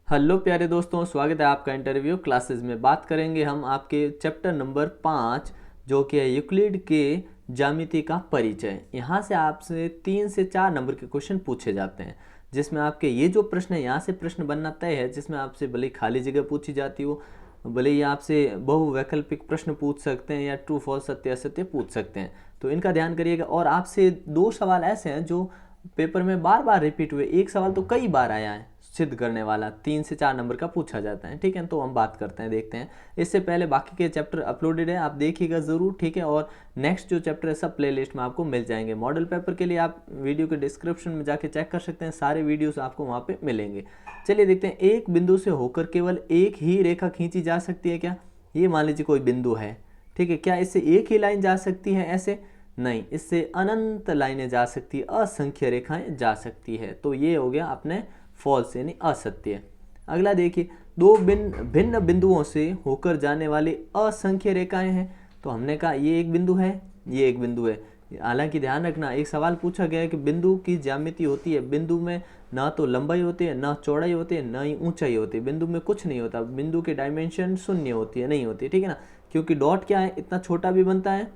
Hello प्यारे दोस्तों, स्वागत है आपका इंटरव्यू क्लासेस में। बात करेंगे हम आपके चैप्टर नंबर 5 जो कि है यूक्लिड के ज्यामिति का परिचय। यहाँ से आपसे 3 से 4 नंबर के क्वेश्चन पूछे जाते हैं, जिसमें आपके ये जो प्रश्न है यहाँ से प्रश्न बनना तय है, जिसमें आपसे भले ही खाली जगह पूछी जाती हो, भले ही आपसे बहुवैकल्पिक प्रश्न पूछ सकते हैं या ट्रू फॉल्स सत्य असत्य पूछ सकते हैं। तो इनका ध्यान करिएगा। और आपसे 2 सवाल ऐसे हैं जो पेपर में बार बार रिपीट हुए। एक सवाल तो कई बार आया है सिद्ध करने वाला, 3 से 4 नंबर का पूछा जाता है। ठीक है, तो हम बात करते हैं, देखते हैं। इससे पहले बाकी के चैप्टर अपलोडेड है, आप देखिएगा ज़रूर। ठीक है, और नेक्स्ट जो चैप्टर है सब प्लेलिस्ट में आपको मिल जाएंगे। मॉडल पेपर के लिए आप वीडियो के डिस्क्रिप्शन में जाके चेक कर सकते हैं, सारे वीडियोस आपको वहाँ पे मिलेंगे। चलिए देखते हैं, एक बिंदु से होकर केवल एक ही रेखा खींची जा सकती है क्या? ये मान लीजिए कोई बिंदु है, ठीक है, क्या इससे एक ही लाइन जा सकती है? ऐसे नहीं, इससे अनंत लाइनें जा सकती है, असंख्य रेखाएं जा सकती है। तो ये हो गया अपने फॉल्स यानी असत्य। अगला देखिए, दो भिन्न बिंदुओं से होकर जाने वाली असंख्य रेखाएं हैं। तो हमने कहा ये एक बिंदु है, ये एक बिंदु है। हालांकि ध्यान रखना, एक सवाल पूछा गया है कि बिंदु की ज्यामिति होती है, बिंदु में ना तो लंबाई होती है, ना चौड़ाई होती है, ना ही ऊंचाई होती है। बिंदु में कुछ नहीं होता, बिंदु की डायमेंशन शून्य होती है, नहीं होती है। ठीक है ना, क्योंकि डॉट क्या है, इतना छोटा भी बनता है,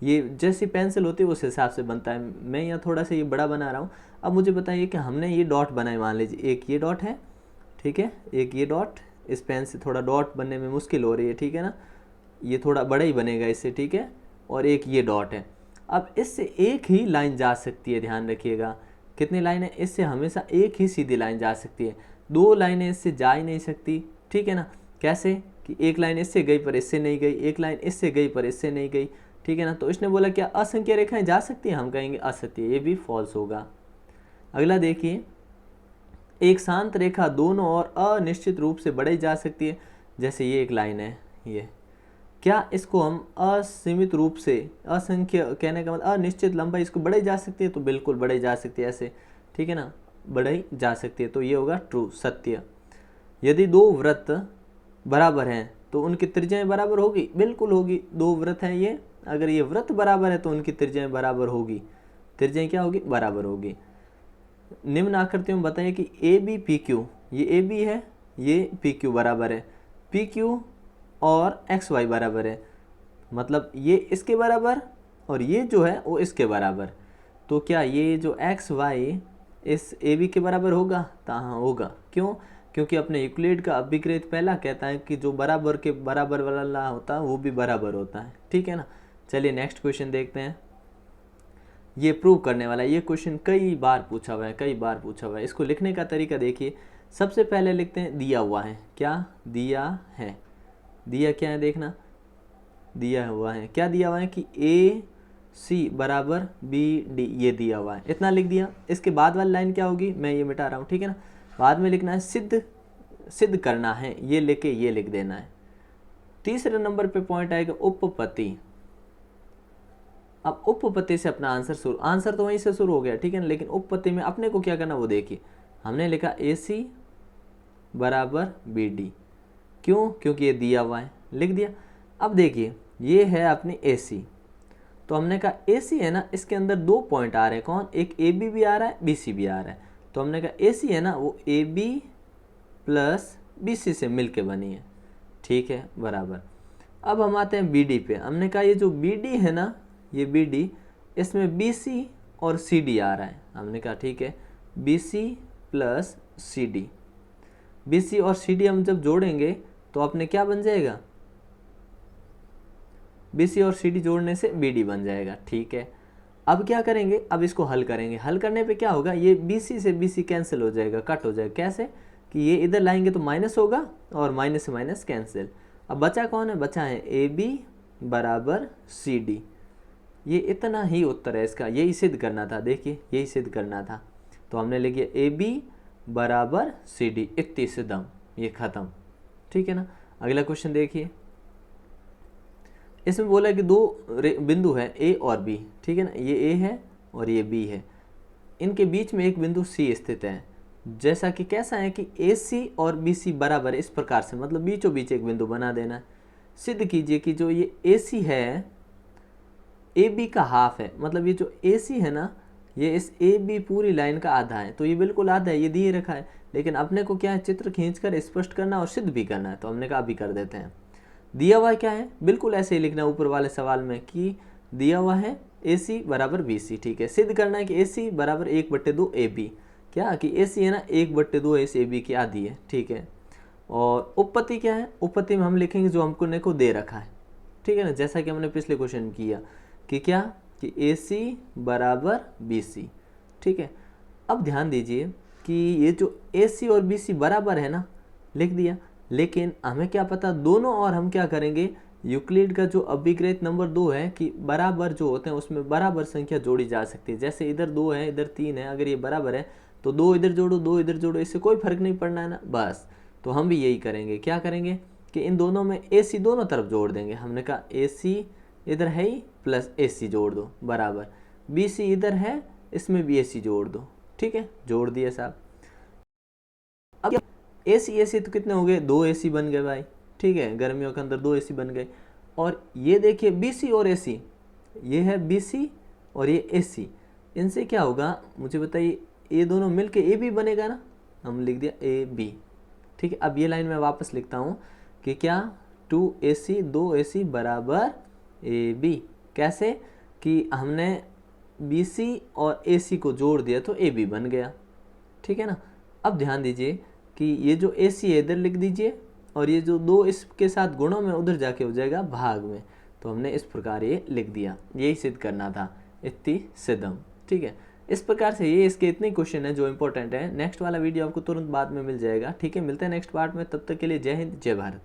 ये जैसी पेंसिल होती है उस हिसाब से बनता है। मैं यहाँ थोड़ा सा ये बड़ा बना रहा हूँ। अब मुझे बताइए कि हमने ये डॉट बनाए, मान लीजिए एक ये डॉट है, ठीक है, एक ये डॉट। इस पेन से थोड़ा डॉट बनने में मुश्किल हो रही है, ठीक है ना, ये थोड़ा बड़ा ही बनेगा इससे, ठीक है। और एक ये डॉट है। अब इससे एक ही लाइन जा सकती है, ध्यान रखिएगा। कितनी लाइन है? इससे हमेशा एक ही सीधी लाइन जा सकती है, दो लाइनें इससे जा ही नहीं सकती। ठीक है ना, कैसे कि एक लाइन इससे गई पर इससे नहीं गई, एक लाइन इससे गई पर इससे नहीं गई। ठीक है ना, तो इसने बोला क्या असंख्य रेखाएं जा सकती हैं? हम कहेंगे असत्य, ये भी फॉल्स होगा। अगला देखिए, एक शांत रेखा दोनों ओर अनिश्चित रूप से बढ़ाई जा सकती है। जैसे ये एक लाइन है, ये क्या इसको हम असीमित रूप से, असंख्य कहने का मतलब अनिश्चित लंबाई, इसको बढ़ाई जा सकती है? तो बिल्कुल बढ़ाई जा सकती है ऐसे, ठीक है ना, बढ़ाई जा सकती है। तो ये होगा ट्रू, सत्य। यदि दो वृत्त बराबर हैं तो उनकी त्रिज्याएं बराबर होगी? बिल्कुल होगी। दो वृत्त हैं ये, अगर ये वृत्त बराबर है तो उनकी त्रिज्याएं बराबर होगी। त्रिज्याएं क्या होगी? बराबर होगी। निम्न आकृतियों में बताइए कि ए बी पी क्यू, ये ए बी है, ये पी क्यू बराबर है, पी क्यू और एक्स वाई बराबर है, मतलब ये इसके बराबर और ये जो है वो इसके बराबर। तो क्या ये जो एक्स वाई इस ए बी के बराबर होगा? तो हाँ होगा। क्यों? क्योंकि अपने यूक्लिड का अभिक्रित पहला कहता है कि जो बराबर के बराबर वाला होता है वो भी बराबर होता है। ठीक है ना। चलिए नेक्स्ट क्वेश्चन देखते हैं। ये प्रूव करने वाला, ये क्वेश्चन कई बार पूछा हुआ है, कई बार पूछा हुआ है। इसको लिखने का तरीका देखिए। सबसे पहले लिखते हैं दिया हुआ है। क्या दिया है? दिया क्या है देखना, दिया हुआ है, क्या दिया हुआ है कि ए सी बराबर बी डी, ये दिया हुआ है, इतना लिख दिया। इसके बाद वाली लाइन क्या होगी, मैं ये मिटा रहा हूँ, ठीक है ना। बाद में लिखना है सिद्ध करना है, ये लेके ये लिख देना है। तीसरे नंबर पे पॉइंट आएगा उपपत्ति। अब उपपत्ति से अपना आंसर तो वहीं से शुरू हो गया, ठीक है ना, लेकिन उपपत्ति में अपने को क्या करना वो देखिए। हमने लिखा ए सी बराबर बी डी, क्यों? क्योंकि ये दिया हुआ है, लिख दिया। अब देखिए ये है अपनी ए सी, तो हमने कहा ए सी है ना, इसके अंदर दो पॉइंट आ रहे हैं। कौन? एक ए बी भी आ रहा है, बी सी भी आ रहा है। तो हमने कहा ए सी है ना, वो A B plus B C से मिल के बनी है, ठीक है, बराबर। अब हम आते हैं बी डी पे। हमने कहा ये जो बी डी है ना, ये बी डी, इसमें बी सी और सी डी आ रहा है। हमने कहा ठीक है, B C plus C D, B C और सी डी हम जब जोड़ेंगे तो अपने क्या बन जाएगा? बी सी और सी डी जोड़ने से बी डी बन जाएगा, ठीक है। अब क्या करेंगे? अब इसको हल करेंगे। हल करने पे क्या होगा, ये बी सी से बी सी कैंसिल हो जाएगा, कट हो जाएगा। कैसे? कि ये इधर लाएंगे तो माइनस होगा और माइनस से माइनस कैंसिल। अब बचा कौन है? बचा है ए बी बराबर सी डी। ये इतना ही उत्तर है इसका, यही सिद्ध करना था। देखिए यही सिद्ध करना था, तो हमने लिखिए ए बी बराबर सी डी, इतनी से दम, ये खत्म, ठीक है ना। अगला क्वेश्चन देखिए। इसमें बोला कि दो बिंदु है ए और बी, ठीक है ना, ये ए है और ये बी है, इनके बीच में एक बिंदु सी स्थित है। जैसा कि कैसा है कि ए सी और बी सी बराबर है, इस प्रकार से, मतलब बीचों बीच एक बिंदु बना देना है। सिद्ध कीजिए कि जो ये ए सी है ए बी का हाफ है, मतलब ये जो ए सी है ना, ये इस ए बी पूरी लाइन का आधा है। तो ये बिल्कुल आधा है, ये दिए रखा है। लेकिन अपने को क्या है, चित्र खींचकर स्पष्ट करना और सिद्ध भी करना है, तो हमने कहा अभी कर देते हैं। दिया हुआ क्या है, बिल्कुल ऐसे ही लिखना ऊपर वाले सवाल में कि दिया हुआ है AC बराबर BC। ठीक है, सिद्ध करना है कि AC बराबर 1/2 AB, क्या कि AC है ना 1/2 इस AB की आधी है। ठीक है, और उपपत्ति क्या है, उपपत्ति में हम लिखेंगे जो हमको ने को दे रखा है। ठीक है ना, जैसा कि हमने पिछले क्वेश्चन किया कि क्या कि AC बराबर BC। ठीक है, अब ध्यान दीजिए कि ये जो AC और BC बराबर है ना, लिख दिया, लेकिन हमें क्या पता दोनों, और हम क्या करेंगे, यूक्लिड का जो अभिग्रहित नंबर 2 है कि बराबर जो होते हैं उसमें बराबर संख्या जोड़ी जा सकती है। जैसे इधर 2 है, इधर 3 है, अगर ये बराबर है तो 2 इधर जोड़ो, 2 इधर जोड़ो, इससे कोई फर्क नहीं पड़ना है ना, बस। तो हम भी यही करेंगे, क्या करेंगे कि इन दोनों में AC दोनों तरफ जोड़ देंगे। हमने कहा AC इधर है ही प्लस AC जोड़ दो बराबर, BC इधर है इसमें भी AC जोड़ दो। ठीक है, जोड़ दिए साहब। अब AC तो कितने हो गए, 2 AC बन गए भाई। ठीक है, गर्मियों के अंदर 2 AC बन गए। और ये देखिए BC और AC, ये है BC और ये AC, इनसे क्या होगा मुझे बताइए, ये दोनों मिलके AB बनेगा ना, हम लिख दिया AB। ठीक है, अब ये लाइन मैं वापस लिखता हूँ कि क्या 2AC 2AC बराबर AB। कैसे कि हमने BC और AC को जोड़ दिया तो AB बन गया। ठीक है ना, अब ध्यान दीजिए कि ये जो AC है इधर लिख दीजिए, और ये जो 2 इसके साथ गुणों में उधर जाके हो जाएगा भाग में, तो हमने इस प्रकार ये लिख दिया। यही सिद्ध करना था, इति सिद्धम। ठीक है, इस प्रकार से ये इसके इतने क्वेश्चन है जो इंपॉर्टेंट है। नेक्स्ट वाला वीडियो आपको तुरंत बाद में मिल जाएगा। ठीक है, मिलते हैं नेक्स्ट पार्ट में, तब तक के लिए जय हिंद जय भारत।